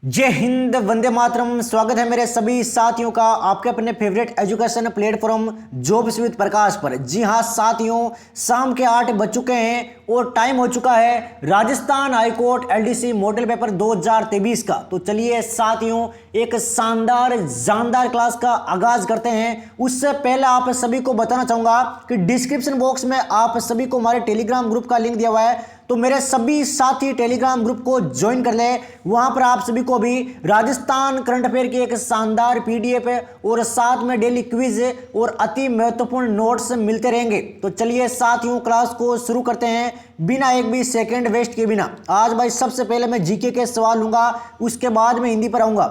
जय हिंद, वंदे मातरम। स्वागत है मेरे सभी साथियों का आपके अपने favourite education platform jobs with Prakash पर। जी हां साथियों, शाम के 8 बज चुके हैं और टाइम हो चुका है Rajasthan high court LDC model paper 2023 का। तो चलिए साथियों, एक शानदार जानदार क्लास का आगाज करते हैं। उससे पहले आप सभी को बताना चाहूंगा कि डिस्क्रिप्शन बॉक्स में आप सभी को हमारे टेलीग्राम ग्रुप का लिंक दिया हुआ है, तो मेरे सभी साथी टेलीग्राम ग्रुप को ज्वाइन कर ले। वहां पर आप सभी को भी राजस्थान करंट अफेयर की एक शानदार पीडीएफ और साथ में डेली क्विज और अति महत्वपूर्ण नोट्स मिलते रहेंगे। तो चलिए साथियों, क्लास को शुरू करते हैं बिना एक भी सेकंड वेस्ट किए बिना। आज भाई सबसे पहले मैं जीके के सवाल लूंगा, उसके बाद मैं हिंदी पर आऊंगा।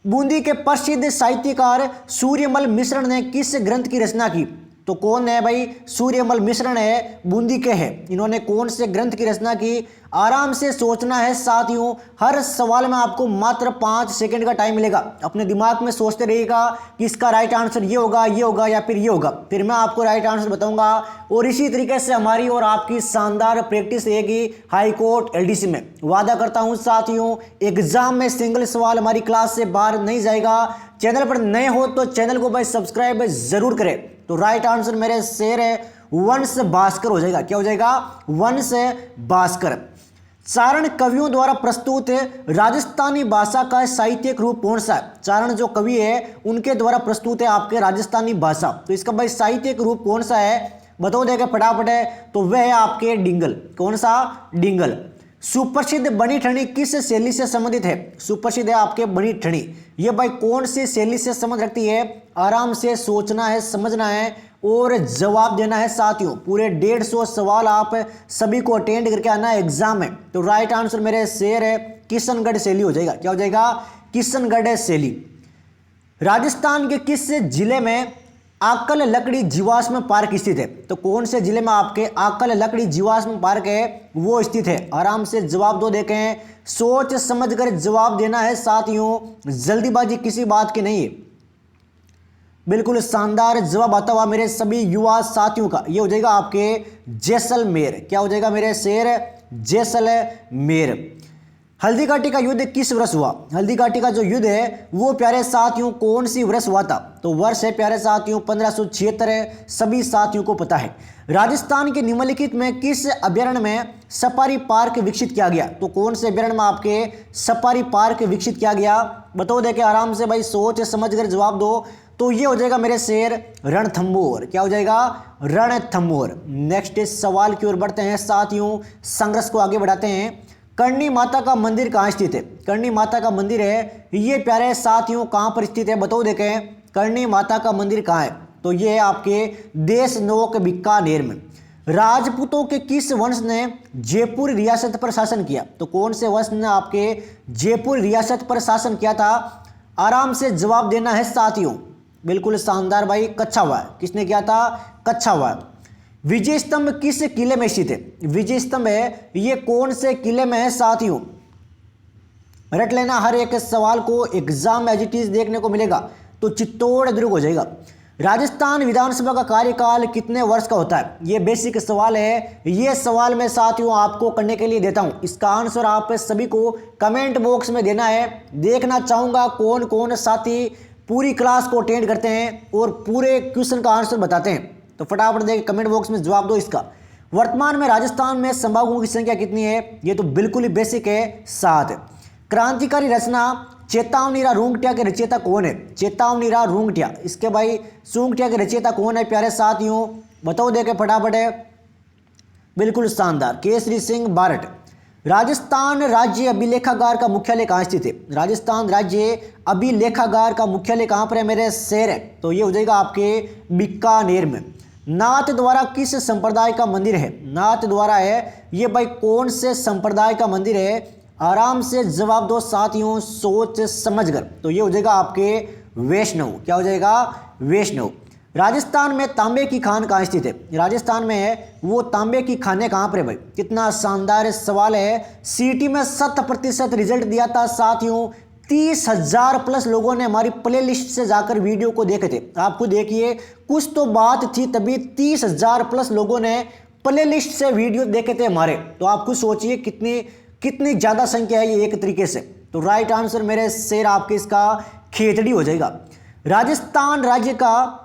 बूंदी के प्रसिद्ध साहित्यकार सूर्यमल मिश्र ने किस ग्रंथ की रचना की? तो कौन है भाई? सूर्यमल मिश्र है, बूंदी के हैं। इन्होंने कौन से ग्रंथ की रचना की? आराम से सोचना है साथियों। हर सवाल में आपको मात्र 5 सेकंड का टाइम मिलेगा। अपने दिमाग में सोचते रहिएगा कि इसका राइट आंसर ये होगा या फिर ये होगा, फिर मैं आपको राइट आंसर बताऊंगा। और इसी तरीके से हमारी और आपकी शानदार प्रैक्टिस रहेगी हाई कोर्ट एलडीसी में। वादा करता हूं साथियों, एग्जाम में सिंगल सवाल हमारी क्लास से बाहर नहीं जाएगा। चैनल पर नए हो तो चैनल को भाई सब्सक्राइब जरूर करें। तो राइट आंसर मेरे शेर है वंश भास्कर हो जाएगा। क्या हो जाएगा? वंश भास्कर। चारण कवियों द्वारा प्रस्तुत राजस्थानी भाषा का साहित्यिक रूप कौन सा है? चारण जो कवि है उनके द्वारा प्रस्तुत है आपके राजस्थानी भाषा। तो इसका भाई साहित्यिक रूप कौन सा है? बताओ देगा फटाफट है। तो वह है आपके डिंगल। कौन सा? डिंगल। सुप्रसिद्ध बनी ठनी किस शैली से संबंधित है? सुप्रसिद्ध है आपके बनी ठनी। ये भाई कौन सी शैली से संबंध रखती है? आराम से सोचना है, समझना है और जवाब देना है साथियों। पूरे 150 सवाल आप सभी को अटेंड करके आना है एग्जाम में। तो राइट आंसर मेरे शेर है किशनगढ़ शैली हो जाएगा। क्या हो जाएगा? किशनगढ़ शैली। राजस्थान के किस जिले में आकल लकड़ी जीवाश्म पार्क स्थित है? तो कौन से जिले में आपके आकल लकड़ी जीवाश्म पार्क है वो स्थित है? आराम से जवाब दो। देखें, सोच समझकर जवाब देना है साथियों, जल्दीबाजी किसी बात की नहीं है। बिल्कुल शानदार जवाब आता हुआ मेरे सभी युवा साथियों का। ये हो जाएगा आपके जैसलमेर। क्या हो जाएगा मेरे शेर? जैसलमेर। हल्दी घाटी का युद्ध किस वर्ष हुआ? हल्दी घाटी का जो युद्ध है वो प्यारे साथियों कौन सी वर्ष हुआ था? तो वर्ष है प्यारे साथियों 1576 है। सभी साथियों को पता है। राजस्थान के निम्नलिखित में किस अभ्यारण्य में सफारी पार्क विकसित किया गया? तो कौन से अभ्यारण्य में आपके सफारी पार्क विकसित किया गया? बताओ देखे, आराम से भाई सोच समझ कर जवाब दो। तो ये हो जाएगा मेरे शेर रणथंभौर। क्या हो जाएगा? रणथंभौर। नेक्स्ट सवाल की ओर बढ़ते हैं साथियों, संघर्ष को आगे बढ़ाते हैं। करणी माता का मंदिर कहाँ स्थित है? करणी माता का मंदिर है ये प्यारे साथियों कहाँ पर स्थित है? बताओ देखें, करणी माता का मंदिर कहाँ है? तो ये है आपके देशनोक बीकानेर में। राजपूतों के किस वंश ने जयपुर रियासत पर शासन किया? तो कौन से वंश ने आपके जयपुर रियासत पर शासन किया था? आराम से जवाब देना है साथियों। बिल्कुल शानदार भाई, कच्छावा। किसने किया था? कच्छावा। विजय स्तंभ किस किले में स्थित है? विजय स्तंभ है ये कौन से किले में है साथियों? रट लेना, हर एक सवाल को एग्जाम एज इट इज देखने को मिलेगा। तो चित्तौड़ दुर्ग हो जाएगा। राजस्थान विधानसभा का कार्यकाल कितने वर्ष का होता है? ये बेसिक सवाल है। ये सवाल मैं साथियों आपको करने के लिए देता हूं। इसका आंसर आप सभी को कमेंट बॉक्स में देना है। देखना चाहूंगा कौन कौन साथी पूरी क्लास को अटेंड करते हैं और पूरे क्वेश्चन का आंसर बताते हैं। तो फटाफट देख कमेंट बॉक्स में जवाब दो इसका। वर्तमान में राजस्थान में संभागों की संख्या कितनी है? ये तो बिल्कुल ही बेसिक है, 7। क्रांतिकारी रचना चेतावनीरा रूंगटिया के रचयिता कौन है? चेतावनीरा रूंगटिया। इसके भाई सूंगटिया के रचयिता कौन है प्यारे साथियों? बताओ देखे फटाफट है। बिल्कुल शानदार, केसरी सिंह बारट। राजस्थान राज्य अभिलेखागार का मुख्यालय कहाँ स्थित है? राजस्थान राज्य अभिलेखागार का मुख्यालय कहाँ पर है मेरे शेर है? तो ये हो जाएगा आपके बीकानेर में। नाथ द्वारा किस संप्रदाय का मंदिर है? नाथ द्वारा है ये भाई कौन से संप्रदाय का मंदिर है? आराम से जवाब दो साथियों, सोच समझकर। तो ये हो जाएगा आपके वैष्णव। क्या हो जाएगा? वैष्णव। राजस्थान में तांबे की खान कहाँ स्थित है? राजस्थान में है वो तांबे की खानें कहाँ पर है भाई? कितना शानदार सवाल है। सीटी में 100% रिजल्ट दिया था साथियों। 30,000 प्लस लोगों ने हमारी प्लेलिस्ट से जाकर वीडियो को देखे थे। आप खुद देखिए, कुछ तो बात थी तभी 30,000 प्लस लोगों ने प्लेलिस्ट से वीडियो देखे थे हमारे। तो आप खुद सोचिए कितनी ज़्यादा संख्या है ये एक तरीके से। तो राइट आंसर मेरे शेर आपके इसका खेतड़ी हो जाएगा। राजस्थान राज्य का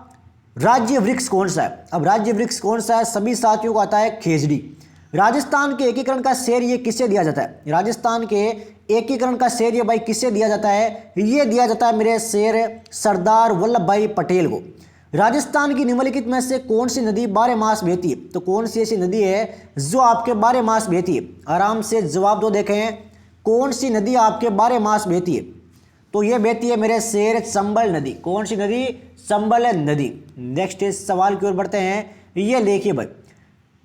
राज्य वृक्ष कौन सा है? अब राज्य वृक्ष कौन सा है? सभी साथियों को आता है खेजड़ी। राजस्थान के एकीकरण का श्रेय ये किससे दिया जाता है? राजस्थान के एकीकरण का श्रेय ये भाई किससे दिया जाता है? ये दिया जाता है मेरे शेर सरदार वल्लभ भाई पटेल को। राजस्थान की निम्नलिखित में से कौन सी नदी 12 मास बहती है? तो कौन सी ऐसी नदी है जो आपके 12 मास बहती है? आराम से जवाब दो, देखें कौन सी नदी आपके 12 मास बहती है? तो ये बहती है मेरे शेर चंबल नदी। कौन सी नदी? चंबल नदी। नेक्स्ट सवाल की ओर बढ़ते हैं। ये देखिए भाई,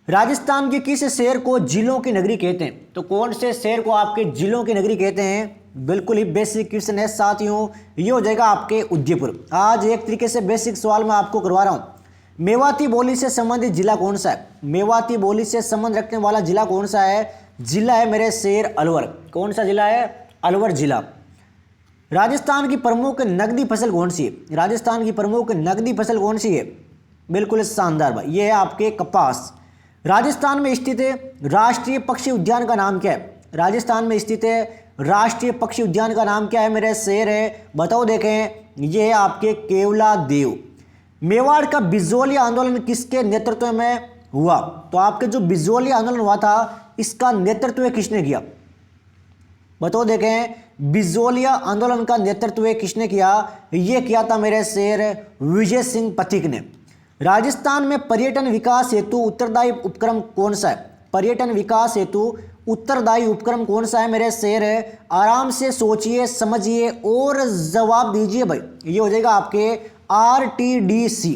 राजस्थान के किस शहर को जिलों की नगरी कहते हैं? तो कौन से शहर को आपके जिलों की नगरी कहते हैं? बिल्कुल ही बेसिक क्वेश्चन है साथियों, ये हो जाएगा आपके उदयपुर। आज एक तरीके से बेसिक सवाल मैं आपको करवा रहा हूं। मेवाती बोली से संबंधित जिला कौन सा है? मेवाती बोली से संबंध रखने वाला जिला कौन सा है? जिला है मेरे शेर अलवर। कौन सा जिला है? अलवर जिला। राजस्थान की प्रमुख नकदी फसल कौन सी है? राजस्थान की प्रमुख नकदी फसल कौन सी है? बिल्कुल शानदार भाई, ये है आपके कपास। राजस्थान में स्थित राष्ट्रीय पक्षी उद्यान का नाम क्या है? राजस्थान में स्थित राष्ट्रीय पक्षी उद्यान का नाम क्या है मेरे शेर है? बताओ देखें, ये है आपके केवला देव। मेवाड़ का बिजोलिया आंदोलन किसके नेतृत्व में हुआ? तो आपके जो बिजोलिया आंदोलन हुआ था इसका नेतृत्व किसने किया? बताओ देखें, बिजोलिया आंदोलन का नेतृत्व किसने किया? ये किया था मेरे शेर विजय सिंह पथिक ने। राजस्थान में पर्यटन विकास हेतु उत्तरदायी उपक्रम कौन सा है? पर्यटन विकास हेतु उत्तरदायी उपक्रम कौन सा है मेरे शेर? आराम से सोचिए, समझिए और जवाब दीजिए भाई। ये हो जाएगा आपके RTDC।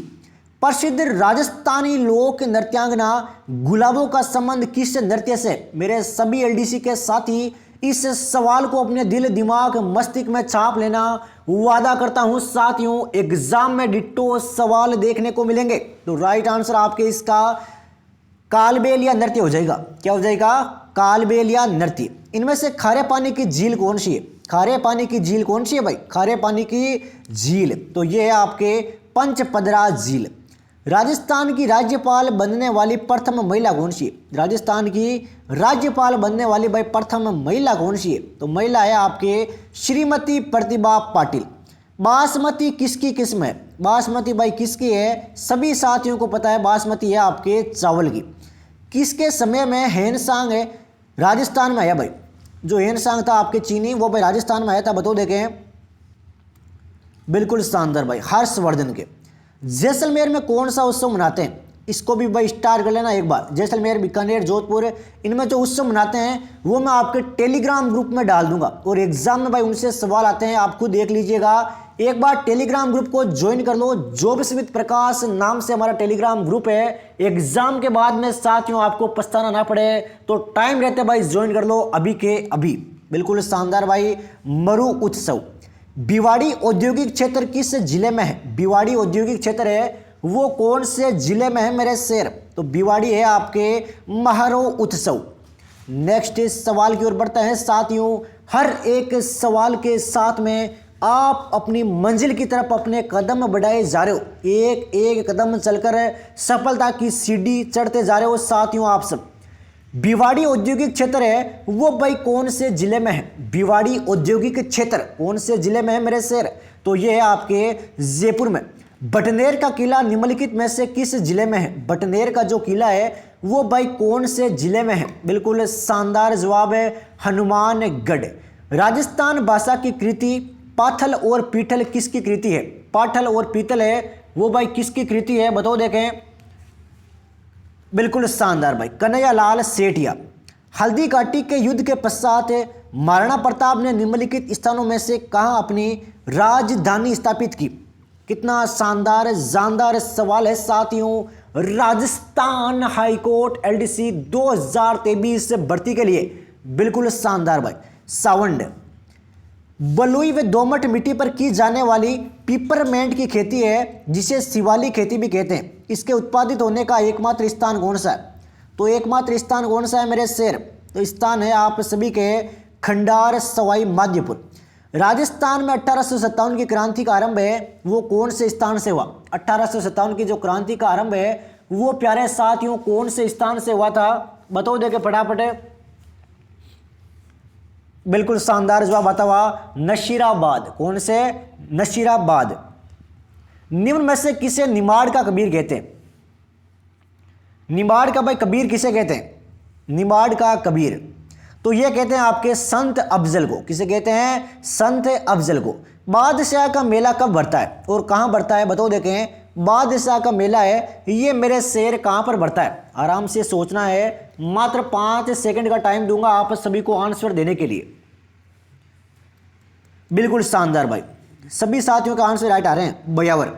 प्रसिद्ध राजस्थानी लोक नृत्यांगना गुलाबों का संबंध किस नृत्य से? मेरे सभी LDC के साथी इस सवाल को अपने दिल दिमाग मस्तिष्क में छाप लेना। वादा करता हूं साथियों, एग्जाम में डिट्टो सवाल देखने को मिलेंगे। तो राइट आंसर आपके इसका कालबेलिया नृत्य हो जाएगा। क्या हो जाएगा? कालबेलिया नृत्य। इनमें से खारे पानी की झील कौन सी है? खारे पानी की झील कौन सी है भाई? खारे पानी की झील, तो ये है आपके पंचपदरा झील। राजस्थान की राज्यपाल बनने वाली प्रथम महिला कौन सी है? राजस्थान की राज्यपाल बनने वाली भाई प्रथम महिला कौन सी है? तो महिला है आपके श्रीमती प्रतिभा पाटिल। बासमती किसकी किस्म है? बासमती भाई किसकी है? सभी साथियों को पता है, बासमती है आपके चावल की। किसके समय में हेनसांग है राजस्थान में आया भाई? जो हेनसांग था आपके चीनी, वो भाई राजस्थान में आया था। बताओ देखें, बिल्कुल शानदार भाई, हर्षवर्धन के। जैसलमेर में कौन सा उत्सव मनाते हैं? इसको भी भाई स्टार कर लेना एक बार। जैसलमेर, बीकानेर, जोधपुर, इनमें जो उत्सव मनाते हैं वो मैं आपके टेलीग्राम ग्रुप में डाल दूंगा और एग्जाम में भाई उनसे सवाल आते हैं, आप खुद देख लीजिएगा। एक बार टेलीग्राम ग्रुप को ज्वाइन कर लो। जॉब्स विद प्रकाश नाम से हमारा टेलीग्राम ग्रुप है। एग्जाम के बाद में साथियों आपको पछताना ना पड़े, तो टाइम रहते भाई ज्वाइन कर लो अभी के अभी। बिल्कुल शानदार भाई। मरु उत्सव भिवाड़ी औद्योगिक क्षेत्र किस जिले में है? भिवाड़ी औद्योगिक क्षेत्र है वो कौन से जिले में है मेरे शेर? तो भिवाड़ी है आपके महारो उत्सव। नेक्स्ट सवाल की ओर बढ़ते हैं साथियों। हर एक सवाल के साथ में आप अपनी मंजिल की तरफ अपने कदम बढ़ाए जा रहे हो। एक एक कदम चलकर सफलता की सीढ़ी चढ़ते जा रहे हो साथियों आप सब। भिवाड़ी औद्योगिक क्षेत्र है वो भाई कौन से जिले में है? भिवाड़ी औद्योगिक क्षेत्र कौन से जिले में है मेरे शेर? तो ये है आपके जयपुर में। बटनेर का किला निम्नलिखित में से किस जिले में है? बटनेर का जो किला है वो भाई कौन से जिले में है? बिल्कुल शानदार जवाब है, हनुमानगढ़। राजस्थान भाषा की कृति पाथल और पीठल किसकी कृति है? पाठल और पीतल है वो भाई किसकी कृति है? बताओ देखें। बिल्कुल शानदार भाई, कन्हैयालाल सेठिया। हल्दी घाटी के युद्ध के पश्चात महाराणा प्रताप ने निम्नलिखित स्थानों में से कहां अपनी राजधानी स्थापित की? कितना शानदार जानदार सवाल है साथियों। राजस्थान हाईकोर्ट LDC 2023 भर्ती के लिए बिल्कुल शानदार भाई। सावंड बलुई व दोमट मिट्टी पर की जाने वाली पिपरमेंट की खेती है जिसे शिवालिक खेती भी कहते हैं। इसके उत्पादित होने का एकमात्र स्थान कौन सा है? तो एकमात्र स्थान कौन सा है मेरे शेर? तो स्थान है आप सभी के खंडार सवाई माधोपुर। राजस्थान में 1857 की क्रांति का आरंभ है वो कौन से स्थान से हुआ? 1857 की जो क्रांति का आरंभ है वो प्यारे साथियों कौन से स्थान से हुआ था? बताओ देखे फटाफट। बिल्कुल शानदार जवाब आता हुआ नशीराबाद। कौन से? नशीराबाद। निम्न में से किसे निमाड़ का कबीर कहते हैं? निमाड़ का भाई कबीर किसे कहते हैं? निमाड़ का कबीर तो ये कहते हैं आपके संत अफजल को। किसे कहते हैं? संत अफजल को। बादशाह का मेला कब बढ़ता है और कहां बढ़ता है? बताओ देखें। बादशाह का मेला है ये मेरे शेर कहां पर बढ़ता है? आराम से सोचना है, मात्र 5 सेकंड का टाइम दूंगा आप सभी को आंसर देने के लिए। बिल्कुल शानदार भाई, सभी साथियों का आंसर राइट आ रहे हैं। बयावर।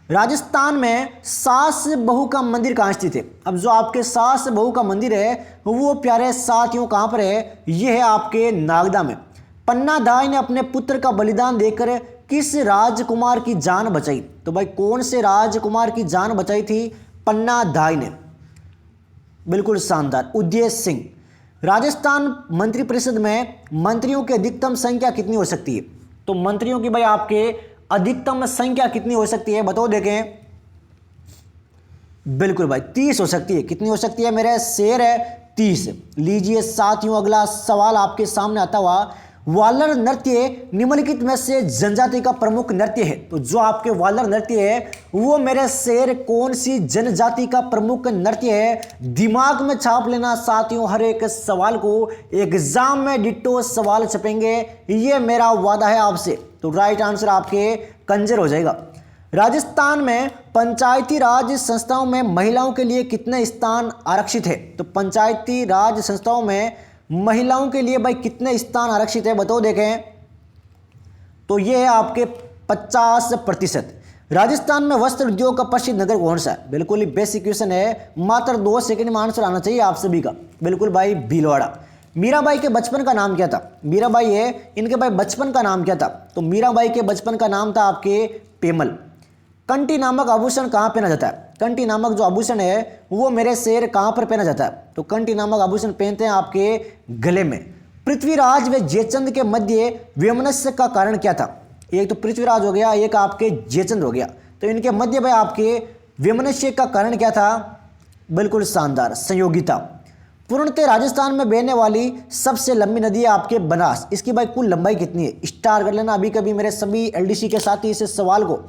राजस्थान में सास बहू का मंदिर कहाँ स्थित है? अब जो आपके सास बहू का मंदिर है वो प्यारे साथियों कहाँ पर है? ये है आपके नागदा में। पन्ना दाई ने अपने पुत्र का बलिदान देकर किस राजकुमार की जान बचाई? तो भाई कौन से राजकुमार की जान बचाई थी पन्ना दाई ने? बिल्कुल शानदार, उदय सिंह। राजस्थान मंत्रिपरिषद में मंत्रियों की अधिकतम संख्या कितनी हो सकती है? तो मंत्रियों की भाई आपके अधिकतम संख्या कितनी हो सकती है? बताओ देखें। बिल्कुल भाई 30 हो सकती है। कितनी हो सकती है मेरे शेर? है 30। लीजिए साथियों, अगला सवाल आपके सामने आता हुआ। वालर नृत्य निम्नलिखित में से जनजाति का प्रमुख नृत्य है। तो जो आपके वालर नृत्य है वो मेरे शेर कौन सी जनजाति का प्रमुख नृत्य है? दिमाग में छाप लेना साथियों, हर एक सवाल को एग्जाम में डिट्टो सवाल छपेंगे, ये मेरा वादा है आपसे। तो राइट आंसर आपके कंजर हो जाएगा। राजस्थान में पंचायती राज संस्थाओं में महिलाओं के लिए कितने स्थान आरक्षित है? तो पंचायती राज संस्थाओं में महिलाओं के लिए भाई कितने स्थान आरक्षित है? बताओ देखें। तो ये है आपके 50%। राजस्थान में वस्त्र उद्योग का प्रसिद्ध नगर कौन सा है? बिल्कुल ही बेसिक क्वेश्चन है, मात्र 2 सेकंड में आंसर आना चाहिए आप सभी का। बिल्कुल भाई भीलवाड़ा। मीराबाई के बचपन का नाम क्या था? मीराबाई है, इनके भाई बचपन का नाम क्या था? तो मीराबाई के बचपन का नाम था आपके पेमल। कंठी नामक आभूषण कहाँ पहना जाता है? कंठी नामक जो आभूषण है वो मेरे शेर कहाँ पर पहना जाता है? तो कंठी नामक आभूषण पहनते हैं आपके गले में। पृथ्वीराज व जयचंद के मध्य वैमनस्य का कारण क्या था? एक तो पृथ्वीराज हो गया, एक आपके जयचंद हो गया। तो इनके मध्य भाई आपके वैमनस्य का कारण क्या था? बिल्कुल शानदार, संयोगिता। पूर्णतः राजस्थान में बहने वाली सबसे लंबी नदी है आपके बनास। इसकी भाई कुल लंबाई कितनी है? स्टार कर लेना अभी कभी मेरे सभी एलडीसी के साथी इस सवाल को।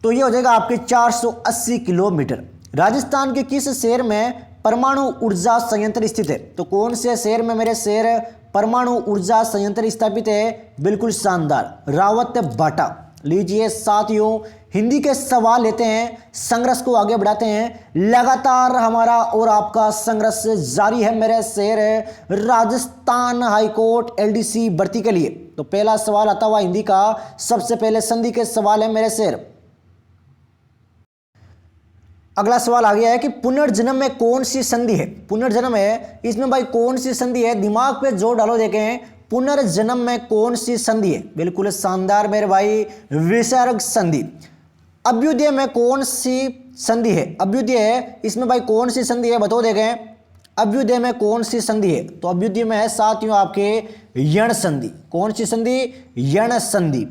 तो ये हो जाएगा आपके 480 किलोमीटर। राजस्थान के किस शहर में परमाणु ऊर्जा संयंत्र स्थित है? तो कौन से शहर में मेरे शहर परमाणु ऊर्जा संयंत्र स्थापित है? बिल्कुल शानदार, रावत बाटा। लीजिए साथियों, हिंदी के सवाल लेते हैं, संघर्ष को आगे बढ़ाते हैं। लगातार हमारा और आपका संघर्ष जारी है मेरे शहर राजस्थान हाईकोर्ट एलडीसी भर्ती के लिए। तो पहला सवाल आता हुआ हिंदी का, सबसे पहले संधि के सवाल है मेरे शहर। अगला सवाल आ गया है कि पुनर्जन्म में कौन सी संधि है? पुनर्जन्म है, इसमें भाई कौन सी संधि है? दिमाग पे जोर डालो, देखें पुनर्जन्म में कौन सी संधि है? बिल्कुल शानदार मेरे भाई, विसर्ग संधि। अभ्युदय में कौन सी संधि है? अभ्युदय है, इसमें भाई कौन सी संधि है? बताओ देखें। अभ्युदय में कौन सी संधि है? तो अभ्युदय में है साथियों आपके यण संधि। कौन सी संधि? यण संधि।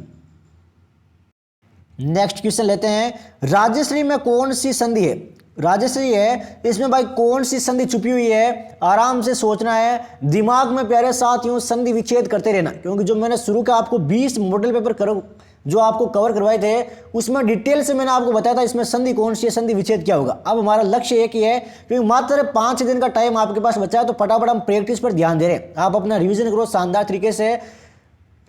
नेक्स्ट क्वेश्चन लेते हैं। राजश्री में कौन सी संधि है? राजश्री है, इसमें भाई कौन सी संधि छुपी हुई है? आराम से सोचना है, दिमाग में प्यारे साथियों संधि विच्छेद करते रहना, क्योंकि जो मैंने शुरू का आपको 20 मॉडल पेपर करो जो आपको कवर करवाए थे उसमें डिटेल से मैंने आपको बताया था इसमें संधि कौन सी है, संधि विच्छेद क्या होगा। अब हमारा लक्ष्य एक ही है, क्योंकि मात्र 5 दिन का टाइम आपके पास बचा है, तो फटाफट हम प्रैक्टिस पर ध्यान दे रहे हैं। आप अपना रिवीजन करो शानदार तरीके से।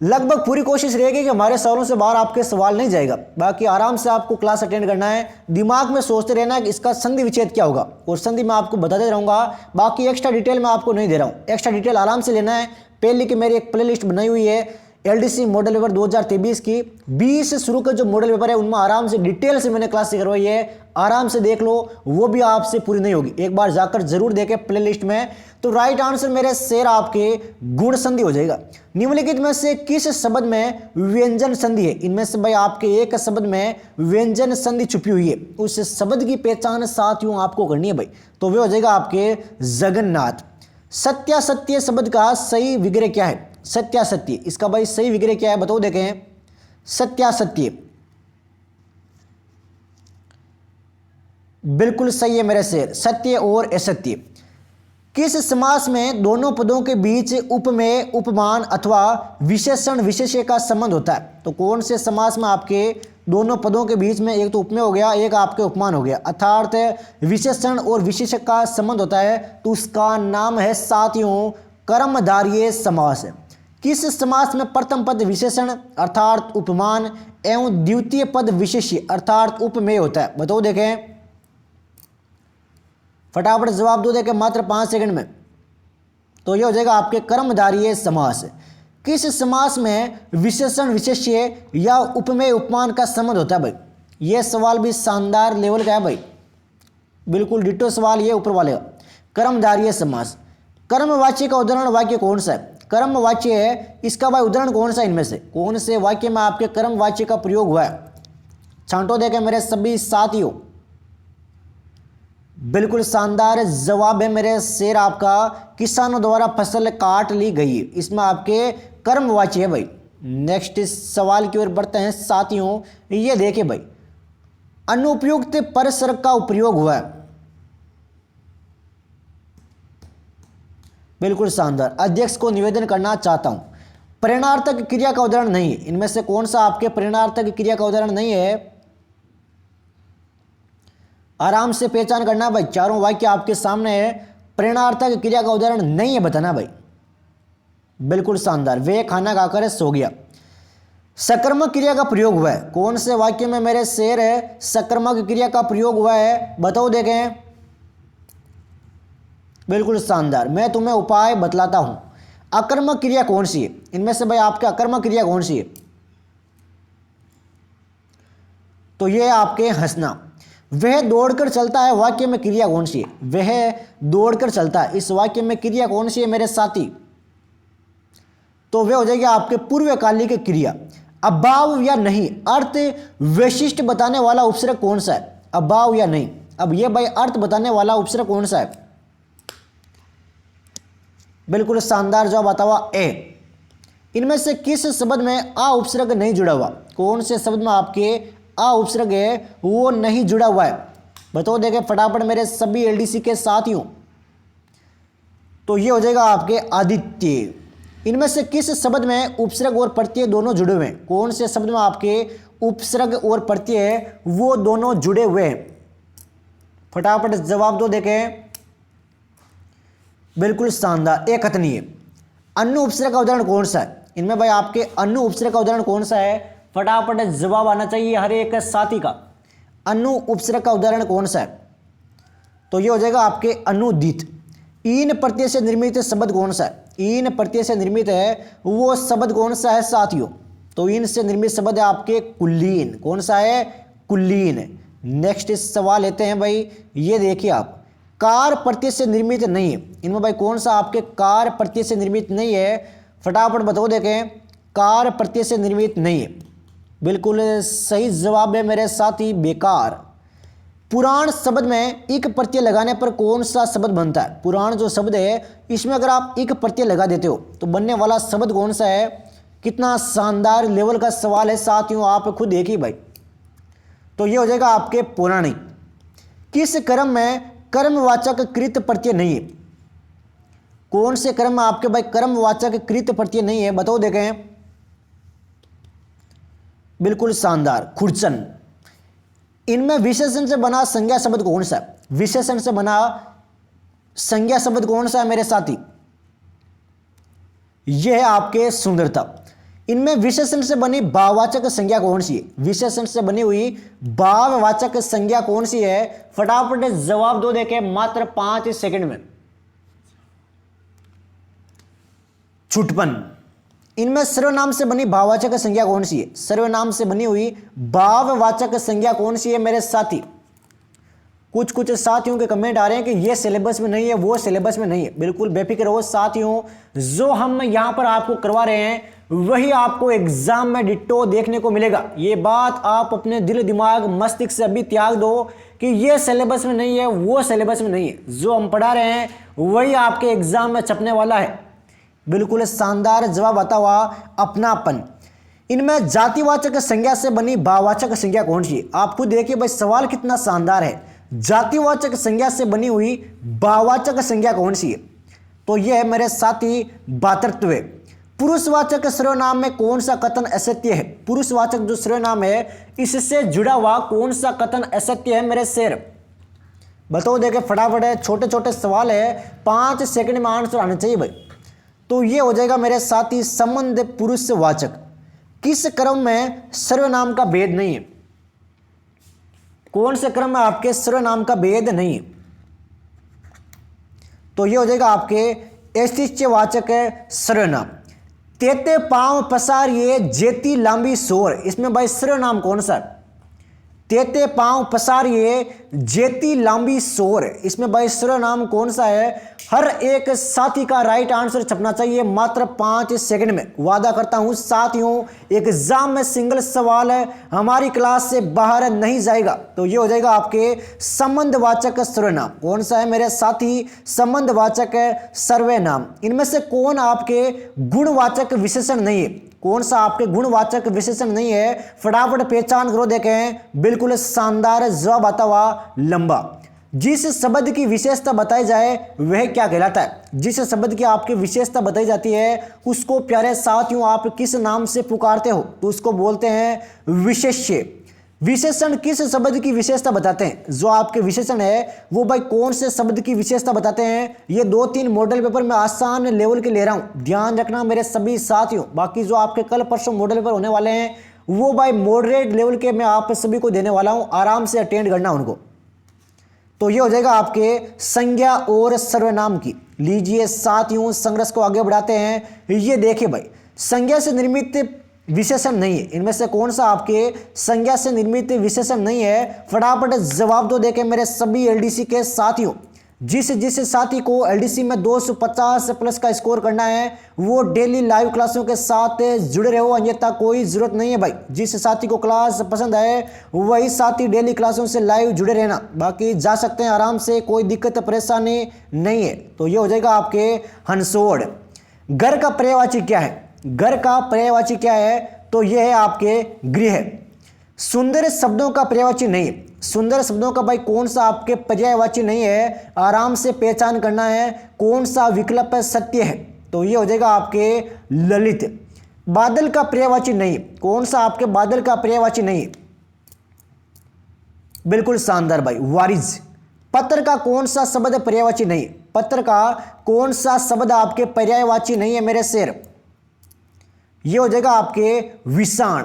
लगभग पूरी कोशिश रहेगी कि हमारे सवालों से बाहर आपके सवाल नहीं जाएगा। बाकी आराम से आपको क्लास अटेंड करना है, दिमाग में सोचते रहना है कि इसका संधि विच्छेद क्या होगा, और संधि मैं आपको बताते रहूंगा। बाकी एक्स्ट्रा डिटेल मैं आपको नहीं दे रहा हूँ, एक्स्ट्रा डिटेल आराम से लेना है। पहले की मेरी एक प्लेलिस्ट बनाई हुई है एलडीसी मॉडल पेपर 2023 की, 20 से शुरू का जो मॉडल पेपर है उनमें आराम से डिटेल से मैंने क्लास करवाई है, आराम से देख लो, वो भी आपसे पूरी नहीं होगी, एक बार जाकर जरूर देखें प्लेलिस्ट में। तो राइट आंसर मेरे शेर आपके गुण संधि हो जाएगा। निम्नलिखित में से किस शब्द में व्यंजन संधि है? इनमें से भाई आपके एक शब्द में व्यंजन संधि छुपी हुई है, उस शब्द की पहचान साथियों आपको करनी है भाई। तो वे हो जाएगा आपके जगन्नाथ। सत्यासत्य शब्द का सही विग्रह क्या है? सत्यासत्य, इसका भाई सही विग्रह क्या है? बताओ देखें। सत्यासत्य बिल्कुल सही है मेरे शेर, सत्य और असत्य। किस समास में दोनों पदों के बीच उपमेय, उपमान अथवा विशेषण विशेष्य का संबंध होता है? तो कौन से समास में आपके दोनों पदों के बीच में एक तो उपमेय हो गया, एक आपके उपमान हो गया, अर्थात विशेषण और विशेष्य का संबंध होता है? तो उसका नाम है साथियों कर्मधारय समास। किस समास में प्रथम पद विशेषण अर्थात उपमान एवं द्वितीय पद विशेष्य अर्थात उपमेय होता है? बताओ, देखें, फटाफट जवाब दो, देखें मात्र 5 सेकंड में। तो ये हो जाएगा आपके कर्मधारय समास। किस समास में विशेषण विशेष्य या उपमेय उपमान का संबंध होता है भाई? ये सवाल भी शानदार लेवल का है भाई, बिल्कुल डिटो सवाल ये ऊपर वाले का। कर्मधारय समास, कर्मवाच्य का उदाहरण वाक्य कौन सा है? कर्मवाच्य है, इसका भाई उदाहरण कौन सा है? इनमें से कौन से वाक्य में आपके कर्मवाच्य का प्रयोग हुआ है? छांटो देखें मेरे सभी साथियों। बिल्कुल शानदार जवाब है मेरे शेर आपका, किसानों द्वारा फसल काट ली गई। इसमें आपके कर्मवाच्य है भाई। नेक्स्ट सवाल की ओर बढ़ते हैं साथियों। ये देखिए भाई, अनुपयुक्त परसर्ग का उपयोग हुआ है। बिल्कुल शानदार। अध्यक्ष को निवेदन करना चाहता हूं। प्रेरणार्थक क्रिया का उदाहरण नहीं है। इनमें से कौन सा आपके प्रेरणार्थक क्रिया का उदाहरण नहीं है? आराम से पहचान करना भाई, चारों वाक्य आपके सामने है। प्रेरणार्थक क्रिया का उदाहरण नहीं है, बताना भाई। बिल्कुल शानदार। वे खाना खाकर सो गया। सकर्मक क्रिया का प्रयोग हुआ है। कौन से वाक्य में मेरे शेर है सकर्मक क्रिया का प्रयोग हुआ है? बताओ, देखें। बिल्कुल शानदार। मैं तुम्हें उपाय बतलाता हूं। अकर्मक क्रिया कौन सी है? इनमें से भाई आपके अकर्मक क्रिया कौन सी है? तो ये आपके हंसना। वह दौड़कर चलता है, वाक्य में क्रिया कौन सी है? वह दौड़कर चलता है, इस वाक्य में क्रिया कौन सी है मेरे साथी? तो वह हो जाएगी आपके पूर्वकालिक क्रिया। अभाव या नहीं, अर्थ वैशिष्ट बताने वाला उपसर्ग कौन सा है? अभाव या नहीं। अब यह भाई अर्थ बताने वाला उपसर्ग कौन सा है? बिल्कुल शानदार जवाब आता हुआ ए। इनमें से किस शब्द में आ उपसर्ग नहीं जुड़ा हुआ? कौन से शब्द में आपके आ उपसर्ग है वो नहीं जुड़ा हुआ है? बताओ, देखें फटाफट मेरे सभी एलडीसी के साथियों। तो ये हो जाएगा आपके आदित्य। इनमें से किस शब्द में उपसर्ग और प्रत्यय दोनों जुड़े हुए हैं? कौन से शब्द में आपके उपसर्ग और प्रत्यय है वो दोनों जुड़े हुए हैं? फटाफट जवाब दो, देखें। बिल्कुल शानदार। एक कथनीय। अनु उपसर्ग का उदाहरण कौन सा है? इनमें भाई आपके अनु उपसर्ग का उदाहरण कौन सा है? फटाफट जवाब आना चाहिए हर एक साथी का। अनु उपसर्ग का उदाहरण कौन सा है? तो ये हो जाएगा आपके अनुदित। ईन प्रत्यय से निर्मित शब्द कौन सा है? ईन प्रत्यय से निर्मित है वो शब्द कौन सा है साथियों? तो ईन से निर्मित शब्द है आपके कुलीन। कौन सा है? कुलीन। नेक्स्ट सवाल लेते हैं भाई। ये देखिए आप, कार प्रत्यय से निर्मित नहीं है। इनमें भाई कौन सा आपके कार प्रत्यय से निर्मित नहीं है? फटाफट बताओ, देखें। कार प्रत्यय से निर्मित नहीं है। बिल्कुल सही जवाब है मेरे साथी, बेकार। पुराण शब्द में इक प्रत्यय लगाने पर कौन सा शब्द बनता है? पुराण जो शब्द है इसमें अगर आप इक प्रत्यय लगा देते हो तो बनने वाला शब्द कौन सा है? कितना शानदार लेवल का सवाल है साथियों, आप खुद देखिए भाई। तो ये हो जाएगा आपके पौराणिक। किस कर्म में कर्मवाचक कृत प्रत्यय नहीं है? कौन से कर्म में आपके भाई कर्मवाचक कृत प्रत्यय नहीं है? बताओ, देखें। बिल्कुल शानदार, खुरचन। इनमें विशेषण से बना संज्ञा शब्द कौन सा है? विशेषण से बना संज्ञा शब्द कौन सा है मेरे साथी? यह है आपके सुंदरता। इनमें विशेषण से बनी भाववाचक संज्ञा कौन सी है? विशेषण से बनी हुई भाववाचक संज्ञा कौन सी है? फटाफट जवाब दो, देखे मात्र 5 सेकंड में। छुटपन। इनमें सर्वनाम से बनी भाववाचक संज्ञा कौन सी है? सर्वनाम से बनी हुई भाववाचक संज्ञा कौन सी है मेरे साथी? कुछ साथियों के कमेंट आ रहे हैं कि ये सिलेबस में नहीं है, वो सिलेबस में नहीं है। बिल्कुल बेफिक्र रहो साथियों, जो हम यहां पर आपको करवा रहे हैं वही आपको एग्जाम में डिट्टो देखने को मिलेगा। ये बात आप अपने दिल दिमाग मस्तिष्क से अभी त्याग दो कि ये सिलेबस में नहीं है, वो सिलेबस में नहीं है। जो हम पढ़ा रहे हैं वही आपके एग्जाम में छपने वाला है। बिल्कुल शानदार जवाब आता हुआ अपनापन। इनमें जातिवाचक संज्ञा से बनी भाववाचक संज्ञा कौन सी है? आप खुद देखिए भाई, सवाल कितना शानदार है। जातिवाचक संज्ञा से बनी हुई भाववाचक संज्ञा कौन सी है? तो यह है मेरे साथी भातृत्व है। पुरुषवाचक सर्वनाम में कौन सा कथन असत्य है? पुरुषवाचक जो सर्वनाम है इससे जुड़ा हुआ कौन सा कथन असत्य है मेरे शेर? बताओ, देखे फटाफट है, छोटे छोटे सवाल है, 5 सेकंड में आंसर आना चाहिए भाई। तो ये हो जाएगा मेरे साथी संबंध पुरुषवाचक। किस क्रम में सर्वनाम का भेद नहीं है? कौन से क्रम में आपके सर्वनाम का भेद नहीं है? तो ये हो जाएगा आपके ऐतिह्यवाचक सर्वनाम। तेते पांव पसारिए जेती लांबी सोर, इसमें भाई सर्वनाम कौन सा है? तेते पांव पसारिए जेती लांबी सोर, इसमें भाई सर्वनाम कौन सा है? हर एक साथी का राइट आंसर छपना चाहिए मात्र 5 सेकंड में। वादा करता हूं साथियों, एग्जाम में सिंगल सवाल है, हमारी क्लास से बाहर नहीं जाएगा। तो ये हो जाएगा आपके संबंधवाचक सर्वनाम। कौन सा है मेरे साथी? संबंधवाचक सर्वनाम। इनमें से कौन आपके गुणवाचक विशेषण नहीं है? कौन सा आपके गुणवाचक विशेषण नहीं है? फटाफट पहचान करो। देखें, बिल्कुल शानदार जवाब आता हुआ लंबा। जिस शब्द की विशेषता बताई जाए वह क्या कहलाता है? जिस शब्द की आपकी विशेषता बताई जाती है उसको प्यारे साथियों आप किस नाम से पुकारते हो? तो उसको बोलते हैं विशेष्य। विशेषण किस शब्द की विशेषता बताते हैं? जो आपके विशेषण है वो भाई कौन से शब्द की विशेषता बताते हैं? ये 2-3 मॉडल पेपर में आसान लेवल के ले रहा हूं, ध्यान रखना मेरे सभी साथियों। बाकी जो आपके कल परसों मॉडल पेपर होने वाले हैं वो भाई मॉडरेट लेवल के मैं आप सभी को देने वाला हूं, आराम से अटेंड करना उनको। तो ये हो जाएगा आपके संज्ञा और सर्वनाम की। लीजिए साथियों, संघर्ष को आगे बढ़ाते हैं। ये देखिए भाई, संज्ञा से निर्मित विशेषण नहीं है। इनमें से कौन सा आपके संज्ञा से निर्मित विशेषण नहीं है? फटाफट जवाब दो देखे मेरे सभी एलडीसी के साथियों। जिस साथी को एलडीसी में 250 प्लस का स्कोर करना है वो डेली लाइव क्लासों के साथ जुड़े रहो, अन्यथा कोई जरूरत नहीं है भाई। जिस साथी को क्लास पसंद है वही साथी डेली क्लासों से लाइव जुड़े रहना, बाकी जा सकते हैं आराम से, कोई दिक्कत परेशानी नहीं है। तो ये हो जाएगा आपके हंसोड़। घर का पर्यायवाची क्या है? घर का पर्यायवाची क्या है? तो यह है आपके गृह। सुंदर शब्दों का पर्यायवाची नहीं। सुंदर शब्दों का भाई कौन सा आपके पर्यायवाची नहीं है? आराम से पहचान करना है कौन सा विकल्प सत्य है। तो ये हो जाएगा आपके ललित। बादल का पर्यायवाची नहीं। कौन सा आपके बादल का पर्यायवाची नहीं? बिल्कुल शानदार भाई, वारिज। पत्र का कौन सा शब्द पर्यायवाची नहीं? पत्र का कौन सा शब्द आपके पर्यायवाची नहीं है मेरे शेर? ये हो जाएगा आपके विषाण।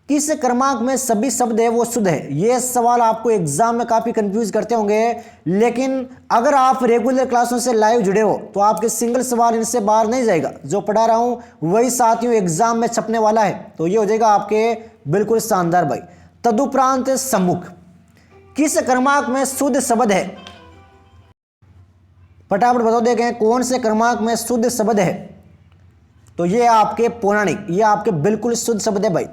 किस क्रमांक में सभी शब्द है वो शुद्ध है? ये सवाल आपको एग्जाम में काफी कंफ्यूज करते होंगे, लेकिन अगर आप रेगुलर क्लासों से लाइव जुड़े हो तो आपके सिंगल सवाल इनसे बाहर नहीं जाएगा। जो पढ़ा रहा हूं वही साथियों एग्जाम में छपने वाला है। तो ये हो जाएगा आपके बिल्कुल शानदार भाई। तदुपरांत सम्मुख। किस क्रमांक में शुद्ध शब्द है? फटाफट बताओ देखें कौन से क्रमांक में शुद्ध शब्द है? तो ये आपके पौराणिक, ये आपके बिल्कुल शुद्ध शब्द है भाई।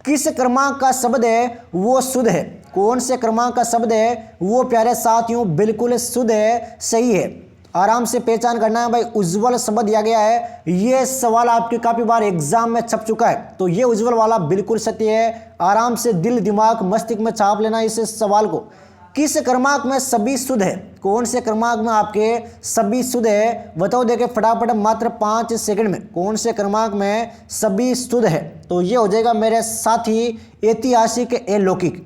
किस क्रमांक का शब्द है वो शुद्ध है? कौन से क्रमांक का शब्द है वो प्यारे साथियों बिल्कुल शुद्ध है, सही है। आराम से पहचान करना है भाई। उज्जवल शब्द दिया गया है, ये सवाल आपके काफी बार एग्जाम में छप चुका है, तो ये उज्जवल वाला बिल्कुल सत्य है। आराम से दिल दिमाग मस्तिष्क में छाप लेना इस सवाल को। किस क्रमांक में सभी शुद्ध है? कौन से क्रमांक में आपके सभी शुद्ध है? बताओ देखे फटाफट मात्र 5 सेकंड में। कौन से क्रमांक में सभी शुद्ध है? तो ये हो जाएगा मेरे साथी ऐतिहासिक अलौकिक।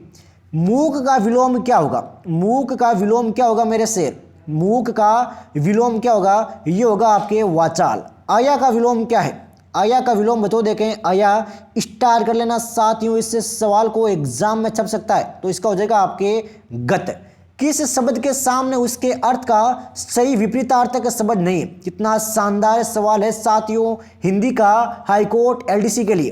मूक का विलोम क्या होगा? मूक का विलोम क्या होगा मेरे शेर? मूक का विलोम क्या होगा? ये होगा आपके वाचाल। आया का विलोम क्या है? आया का विलोम बताओ देखें। आया स्टार कर लेना साथियों, इससे सवाल को एग्जाम में छप सकता है। तो इसका हो जाएगा आपके गत। किस शब्द के सामने उसके अर्थ का सही विपरीतार्थक शब्द नहीं? कितना शानदार सवाल है साथियों, हिंदी का हाईकोर्ट एलडीसी के लिए।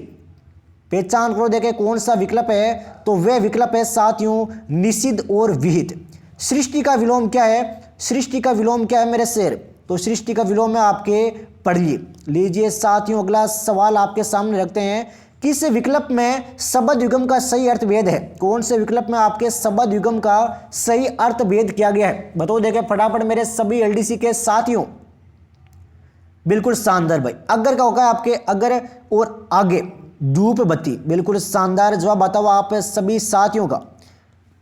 पहचान करो देखें कौन सा विकल्प है? तो वह विकल्प है साथियों निषिद्ध और विहित। सृष्टि का विलोम क्या है? सृष्टि का विलोम क्या है मेरे शेर? तो सृष्टि का विलोम है आपके पढ़िए। लीजिए साथियों अगला सवाल आपके सामने रखते हैं। किस विकल्प में शब्द युग्म का सही अर्थ भेद है? कौन से विकल्प में आपके शब्द युग्म का सही अर्थ भेद किया गया है? बताओ देखें फटाफट मेरे सभी एलडीसी के साथियों। बिल्कुल शानदार भाई। अगर का होगा आपके अगर और आगे धूप बत्ती। बिल्कुल शानदार जवाब आता हुआ आप सभी साथियों का।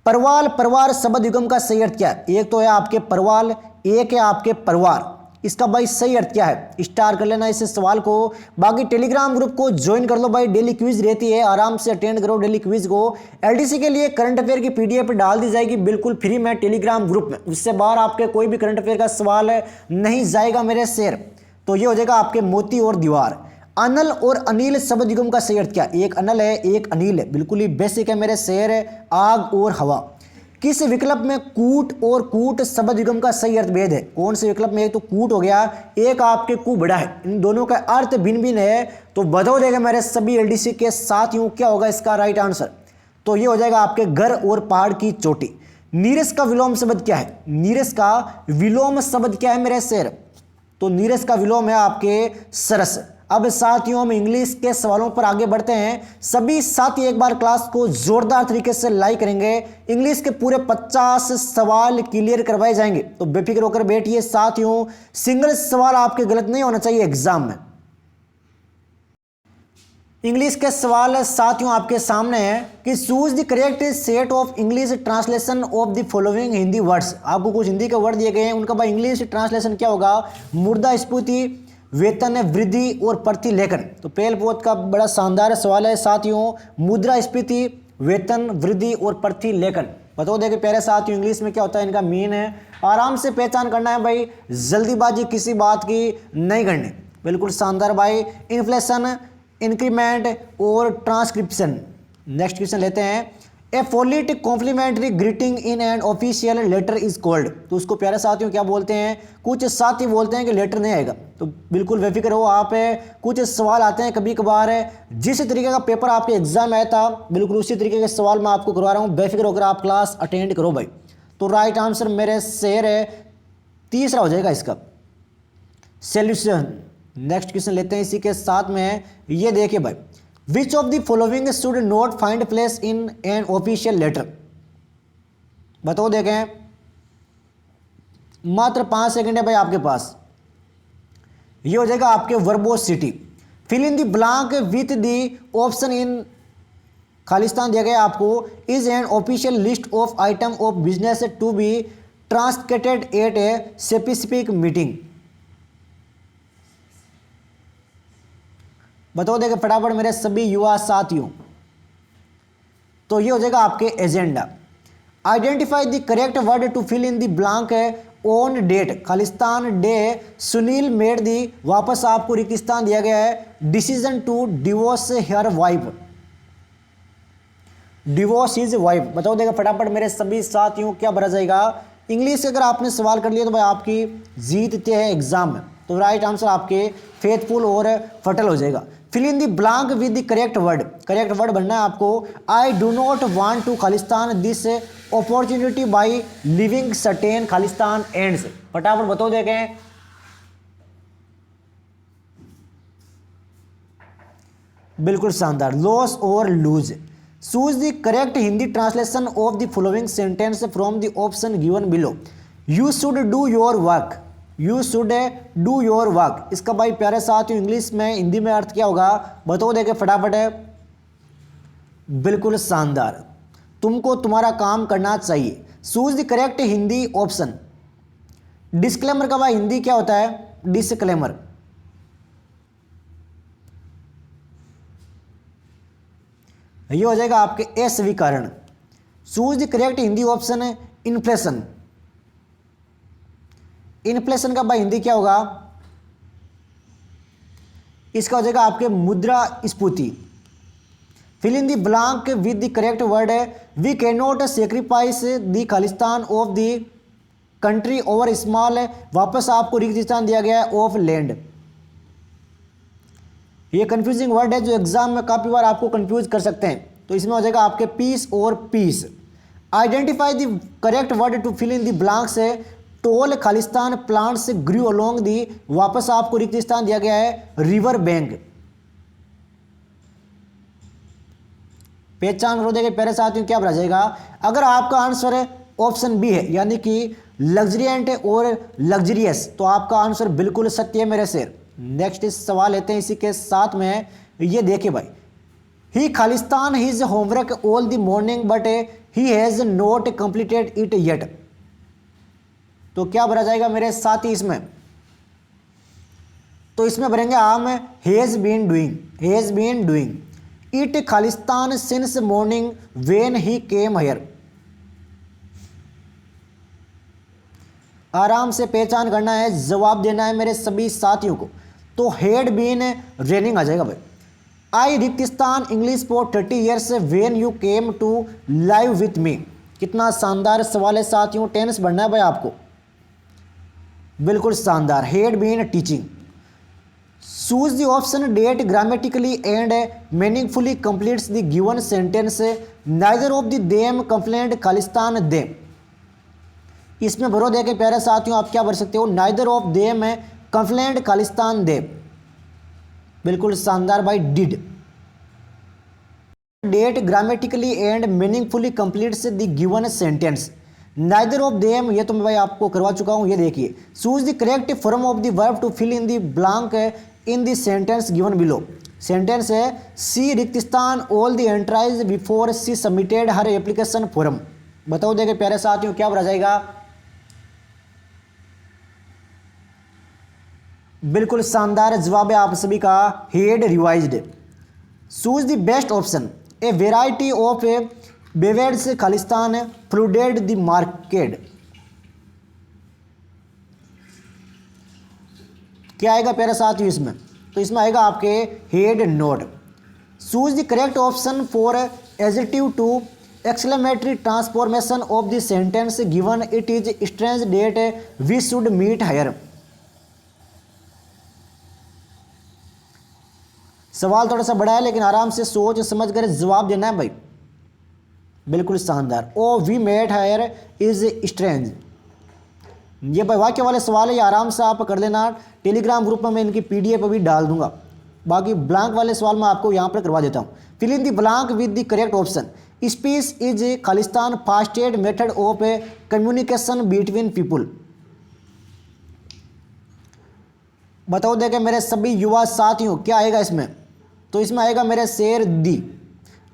परवाल परवार शब्द युगम का सही अर्थ क्या है? एक तो है आपके परवाल, एक है आपके परवार। इसका भाई सही अर्थ क्या है? स्टार कर लेना इस सवाल को। बाकी टेलीग्राम ग्रुप को ज्वाइन कर लो भाई, डेली क्विज रहती है, आराम से अटेंड करो डेली क्विज को। एलडीसी के लिए करंट अफेयर की पीडीएफ डाल दी जाएगी बिल्कुल फ्री में टेलीग्राम ग्रुप में, उससे बाहर आपके कोई भी करंट अफेयर का सवाल नहीं जाएगा मेरे शेर। तो ये हो जाएगा आपके मोती और दीवार। अनल और अनिल शब्द युगम का सही अर्थ क्या? एक अनल है, एक अनिल है, बिल्कुल ही बेसिक है मेरे शेर। आग और हवा। किस विकल्प में कूट और कूट शब्द युगम का सही अर्थ भेद है? कौन से विकल्प में? एक तो कूट हो गया, एक आपके कू बड़ा है, इन दोनों का अर्थ भिन्न भिन्न है। तो बताओ देगा मेरे सभी एलडीसी के साथियों, क्या होगा इसका राइट आंसर? तो ये हो जाएगा आपके घर और पहाड़ की चोटी। नीरस का विलोम शब्द क्या है? नीरस का विलोम शब्द क्या है मेरे शेर? तो नीरस का विलोम है आपके सरस। अब साथियों हम इंग्लिश के सवालों पर आगे बढ़ते हैं। सभी साथी एक बार क्लास को जोरदार तरीके से लाइक करेंगे। इंग्लिश के पूरे 50 सवाल क्लियर करवाए जाएंगे, तो बेफिक्र होकर बैठिए साथियों, सिंगल सवाल आपके गलत नहीं होना चाहिए एग्जाम में। इंग्लिश के सवाल साथियों आपके सामने है कि choose the correct set of English translation of the following Hindi words. आपको कुछ हिंदी के वर्ड दिए गए हैं, उनका भाई इंग्लिश ट्रांसलेशन क्या होगा? मुर्दा स्फूर्ति, वेतन वृद्धि और प्रतिलेखन। तो पहल पोत का बड़ा शानदार सवाल है साथियों, मुद्रास्फीति, वेतन वृद्धि और प्रतिलेखन। बताओ देखे प्यारे साथियों इंग्लिश में क्या होता है, इनका मीन है। आराम से पहचान करना है भाई, जल्दीबाजी किसी बात की नहीं करनी। बिल्कुल शानदार भाई। इन्फ्लेशन, इंक्रीमेंट और ट्रांसक्रिप्शन। नेक्स्ट क्वेश्चन लेते हैं। A polite complimentary greeting in an official letter is called. तो उसको प्यारे साथियों क्या बोलते हैं? कुछ साथी बोलते हैं कि लेटर नहीं आएगा, तो बिल्कुल बेफिक्र हो आप। कुछ सवाल आते हैं कभी कभार, जिस तरीके का पेपर आपके एग्जाम में आया था बिल्कुल उसी तरीके के सवाल मैं आपको करवा रहा हूँ, बेफिक्र होकर आप क्लास अटेंड करो भाई। तो राइट आंसर मेरे शेर है तीसरा हो जाएगा इसका, सॉल्यूशन। नेक्स्ट क्वेश्चन लेते हैं इसी के साथ में, ये देखिए भाई, which of the following should not find place in an official letter. बताओ देखें, मात्र 5 सेकंड है भाई आपके पास। ये हो जाएगा आपके verbosity. Fill in the blank with the option in, खालिस्तान दिया गया आपको, is an official list of item of business to be transacted at a specific meeting. बताओ देखे फटाफट मेरे सभी युवा साथियों। तो ये हो जाएगा आपके agenda. Identify the correct word to fill in the blank on date, खालिस्तान डे सुनील मेड दी, वापस आपको रिक्तिस्तान दिया गया है, decision to divorce her wife, divorce his wife. बताओ देगा फटाफट मेरे सभी साथियों, क्या भरा जाएगा? इंग्लिश से अगर आपने सवाल कर लिया तो भाई आपकी जीत तय है एग्जाम में। तो राइट आंसर आपके फेथफुल और फटल हो जाएगा। Fill in the blank with the correct word. Correct word बनना है आपको। I do not want to खालिस्तान this opportunity by living certain खालिस्तान एंड्स। फटाफट बताओ देखें। बिल्कुल शानदार, लॉस और lose. Choose the correct Hindi translation of the following sentence from the option given below. You should do your work, you should do your work. इसका भाई प्यारे साथियों इंग्लिश में, हिंदी में अर्थ क्या होगा? बताओ देखे फटाफट है। बिल्कुल शानदार, तुमको तुम्हारा काम करना चाहिए। Choose the correct Hindi option. Disclaimer का भाई हिंदी क्या होता है? डिस्क्लेमर। ये हो जाएगा आपके अस्वीकरण। Choose the correct Hindi option है इन्फ्लेशन। इन्फ्लेशन का भाई हिंदी क्या होगा? इसका हो जाएगा आपके मुद्रा स्फूर्ति। Fill in the blank with the correct word है we can not sacrifice the Khalistan of the country over small, वापस आपको रिक्तिस्तान दिया गया है ऑफ लैंड। ये कंफ्यूजिंग वर्ड है जो एग्जाम में काफी बार आपको कंफ्यूज कर सकते हैं। तो इसमें हो जाएगा आपके पीस और peace. Identify the correct word to fill in the blanks है टोल खालिस्तान प्लांट्स ग्रू अलोंग दी, वापस आपको रिक्त स्थान दिया गया है रिवर बैंक। पहचान करो देखे प्यारे साथियों, क्या भरा जाएगा? अगर आपका आंसर ऑप्शन बी है यानी कि लग्जरियंट और लग्जरियस, तो आपका आंसर बिल्कुल सत्य है मेरे शेर। नेक्स्ट सवाल लेते हैं इसी के साथ में। ये देखिए भाई, ही खालिस्तान his homework all the morning but he has not completed it yet. तो क्या भरा जाएगा मेरे साथी इसमें? तो इसमें भरेंगे हम हैज बीन डूइंग इट खालिस्तान since morning when he came here. आराम से पहचान करना है, जवाब देना है मेरे सभी साथियों को। तो हैड बीन रेनिंग आ जाएगा भाई। आई रिक्तिस्तान English for 30 years when you came to live with me. कितना शानदार सवाल है साथियों, टेंस बढ़ना है भाई आपको, बिल्कुल शानदार। Had been teaching. Choose the option that grammatically and meaningfully completes the given sentence. Neither of the them complaint खालिस्तान देम। इसमें भरो दे के प्यारे साथियों आप क्या भर सकते हो? नाइदर ऑफ देम है कंप्लेंट खालिस्तान देम। बिल्कुल शानदार भाई। Did. That grammatically and meaningfully completes the given sentence. Neither of them ये तो मैं भाई आपको करवा चुका हूं, ये देखिए। Choose the correct form of the verb to fill in the blank in the sentence given below. Sentence है सी रिक्तिस्तान all the entries before she submitted her application form. बताओ देखे प्यारे साथियों क्या भरा जाएगा? बिल्कुल शानदार जवाब है आप सभी का, had revised. Choose the best option. A variety of beverages खालिस्तान फ्लूडेड द मार्केट। क्या आएगा प्यारे साथियों इसमें? तो इसमें आएगा आपके had not. Choose the correct option for adjective to exclamatory transformation of the sentence given it is strange that we should meet here. सवाल थोड़ा सा बड़ा है लेकिन आराम से सोच समझ कर जवाब देना है भाई, बिल्कुल शानदार। Oh we met here is strange. ये भाई वाक्य वाले सवाल है, ये आराम से आप कर लेना। टेलीग्राम ग्रुप में मैं इनकी पीडीएफ भी डाल दूंगा। बाकी ब्लैंक वाले सवाल मैं आपको यहाँ पर करवा देता हूँ। Fill in the blank with the correct option. Speech is खालिस्तान fastest method of communication between people. बताओ देखे मेरे सभी युवा साथियों क्या आएगा इसमें? तो इसमें आएगा मेरे शेर दी।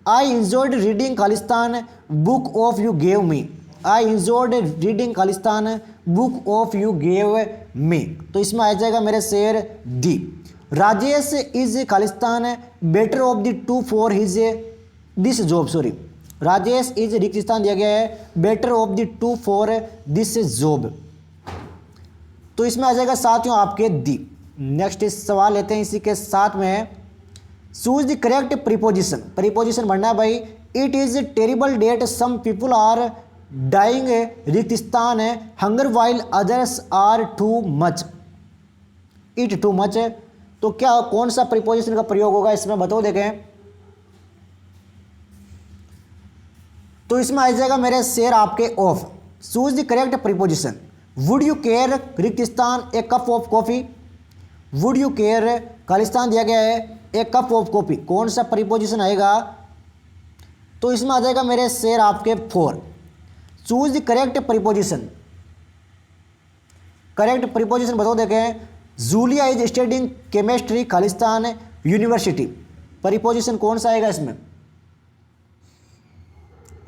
आई इंजॉयड रीडिंग खालिस्तान book of you gave me. I enjoyed reading खालिस्तान book of you gave me. तो इसमें आ जाएगा मेरे शेर दी। राजेश इज खालिस्तान better off the two for his this job. Sorry, Rajesh is रिक्तिस्तान दिया गया है, better off the two for this job. तो इसमें आ जाएगा साथियों आपके दी। नेक्स्ट सवाल लेते हैं इसी के साथ में। Choose the correct preposition. Preposition बनना है भाई। It is terrible that some people are dying रिक्तिस्तान hunger while others are too much. It too much. तो क्या कौन सा प्रीपोजिशन का प्रयोग होगा इसमें? बताओ देखें। तो इसमें आ जाएगा मेरे शेर आपके of. Choose the correct preposition. Would you care रिक्तिस्तान a cup of coffee. Would you care खालिस्तान दिया गया है, ए कप ऑफ कॉफी। कौन सा प्रीपोजिशन आएगा? तो इसमें आ जाएगा मेरे शेर आपके four. Choose the correct preposition. Correct preposition बताओ देखें। Julia is studying chemistry Khalistan university. Preposition कौन सा आएगा इसमें?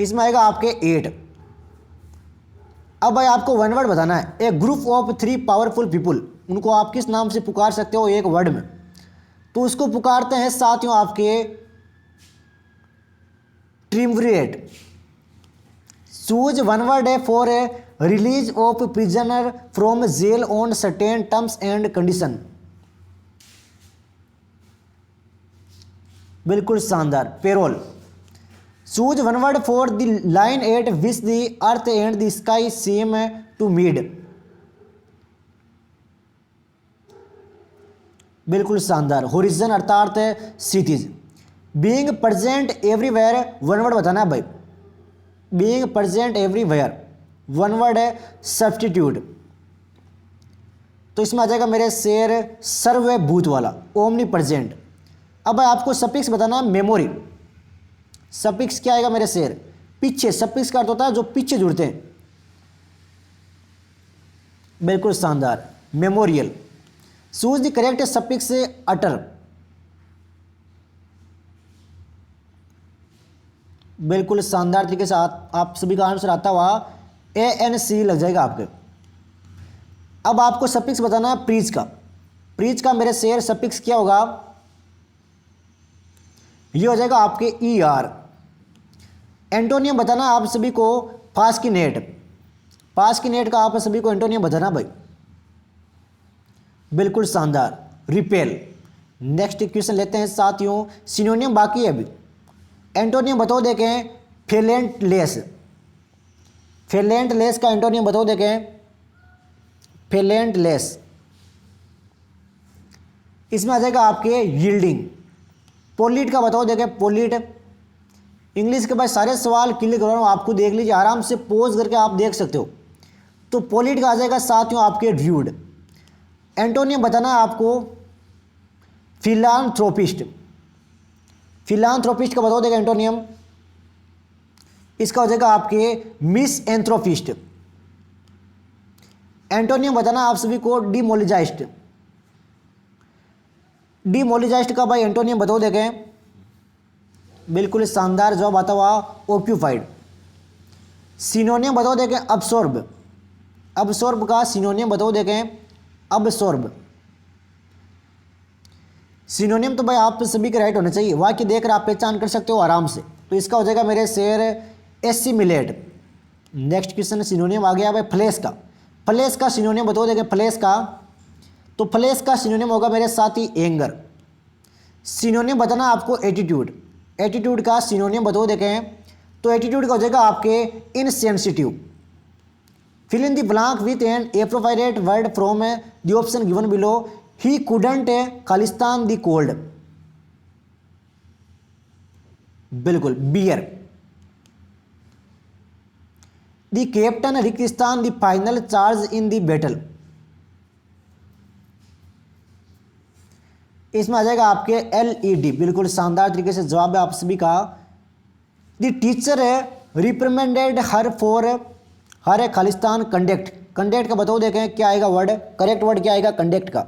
इसमें आएगा आपके 8। अब भाई आपको वन वर्ड बताना है। ए ग्रुप ऑफ 3 पावरफुल पीपुल। उनको आप किस नाम से पुकार सकते हो एक वर्ड में? तो उसको पुकारते हैं साथियों आपके ट्रिमविरेट। चूज वन वर्ड है for a release of prisoner from jail on certain terms and condition. बिल्कुल शानदार, parole. Choose one word for the line at which the earth and the sky seem to meet. बिल्कुल शानदार, horizon अर्थात क्षितिज। Being present everywhere one word बताना है भाई। Being present everywhere one word है सब्स्टिट्यूट। तो इसमें आ जाएगा मेरे शेर सर्वभूत वाला, ओमनी प्रेजेंट। अब भाई आपको सफिक्स बताना है मेमोरी। सफिक्स क्या आएगा मेरे शेर? पीछे। सफिक्स का अर्थ होता है जो पीछे जुड़ते हैं। बिल्कुल शानदार, memorial. Choose the correct suffix utter. बिल्कुल शानदार तरीके से आप सभी का आंसर आता हुआ ANC लग जाएगा आपके। अब आपको सफिक्स बताना है प्रीच का। प्रीच का मेरे शेर सफिक्स क्या होगा, ये हो जाएगा आपके ER। एंटोनियम बताना आप सभी को फास्किनेट। फास्किनेट का आप सभी को एंटोनियम बताना भाई, बिल्कुल शानदार, रिपेल। नेक्स्ट क्वेश्चन लेते हैं साथियों, सिनोनियम बाकी है अभी। एंटोनियम बताओ देखें, फेलेंट लेस। फेलेंट लेस का एंटोनियम बताओ देखें, फेलेंट लेस। इसमें आ जाएगा आपके यील्डिंग। पोलिट का बताओ देखें, पोलिट। इंग्लिश के बाद सारे सवाल क्लियर कर रहा हूँ, आपको देख लीजिए आराम से, पोज करके आप देख सकते हो। तो पोलिट का आ जाएगा साथियों आपके ड्यूड। एंटोनियम बताना है आपको फिलांथ्रोपिस्ट। फिलांथ्रोपिस्ट का बताओ देगा एंटोनियम, इसका हो जाएगा आपके मिस एंथ्रोपिस्ट। एंटोनियम बताना आप सभी को डिमोलिजाइस्ट। डिमोलिजाइस्ट का भाई एंटोनियम बताओ देखें, बिल्कुल शानदार जवाब आता हुआ ऑक्यूपाइड। सिनोनियम बताओ देखें अब्सॉर्ब। अब्सॉर्ब का सिनोनियम बताओ देखें, अब्सॉर्ब। सिनोनियम तो भाई आप सभी के राइट होने चाहिए, वाक्य देखकर आप पहचान कर सकते हो आराम से। तो इसका हो जाएगा मेरे शेर एसिमिलेट। नेक्स्ट क्वेश्चन सिनोनियम आ गया भाई फ्लैश का। फ्लैश का सिनोनियम बताओ देखें, फ्लैश का। तो फ्लैश का सिनोनियम होगा मेरे साथी एंगर। सिनोनियम बताना आपको एटीट्यूड। एटीट्यूड का सिनोनियम बताओ देखें, तो एटीट्यूड का हो जाएगा आपके insensitive. Fill in the blank with an appropriate word from the option given below. He couldn't खालिस्तान द कोल्ड। बिल्कुल बियर। द कैप्टन रिक्किस्तान the final charge in the battle. इसमें आ जाएगा आपके LED। बिल्कुल शानदार तरीके से जवाब है आप सभी का। The teacher reprimanded her for her खालिस्तान कंडक्ट। कंडक्ट का बताओ देखें क्या आएगा वर्ड, करेक्ट वर्ड क्या आएगा कंडक्ट का।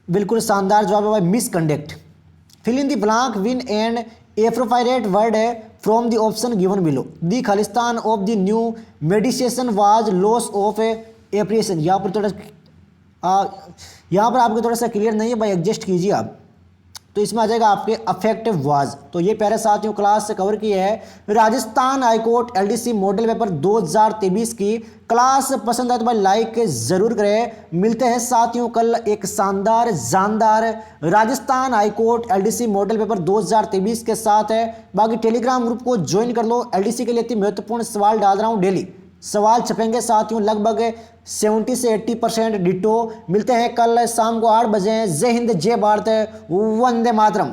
बिल्कुल शानदार जवाब है भाई misconduct. Fill in the blank win and appropriate word from the option given below. The Khalistan of the new medication was loss of appreciation. यहाँ पर आपको थोड़ा सा क्लियर नहीं है भाई, एडजस्ट कीजिए आप। तो इसमें आ जाएगा आपके अफेक्टिव वाज। तो ये प्यारे साथियों क्लास से कवर किया है Rajasthan high court LDC model paper 2023 की। क्लास पसंद आए तो भाई लाइक जरूर करें। मिलते हैं साथियों कल एक शानदार जानदार Rajasthan high court LDC model paper 2023 के साथ है। बाकी टेलीग्राम ग्रुप को ज्वाइन कर लो। LDC के लिए इतनी महत्वपूर्ण सवाल डाल रहा हूँ, डेली सवाल छपेंगे साथियों, लगभग 70 से 80% डिटो। मिलते हैं कल शाम को 8 बजे। जय हिंद, जय भारत, वंदे मातरम।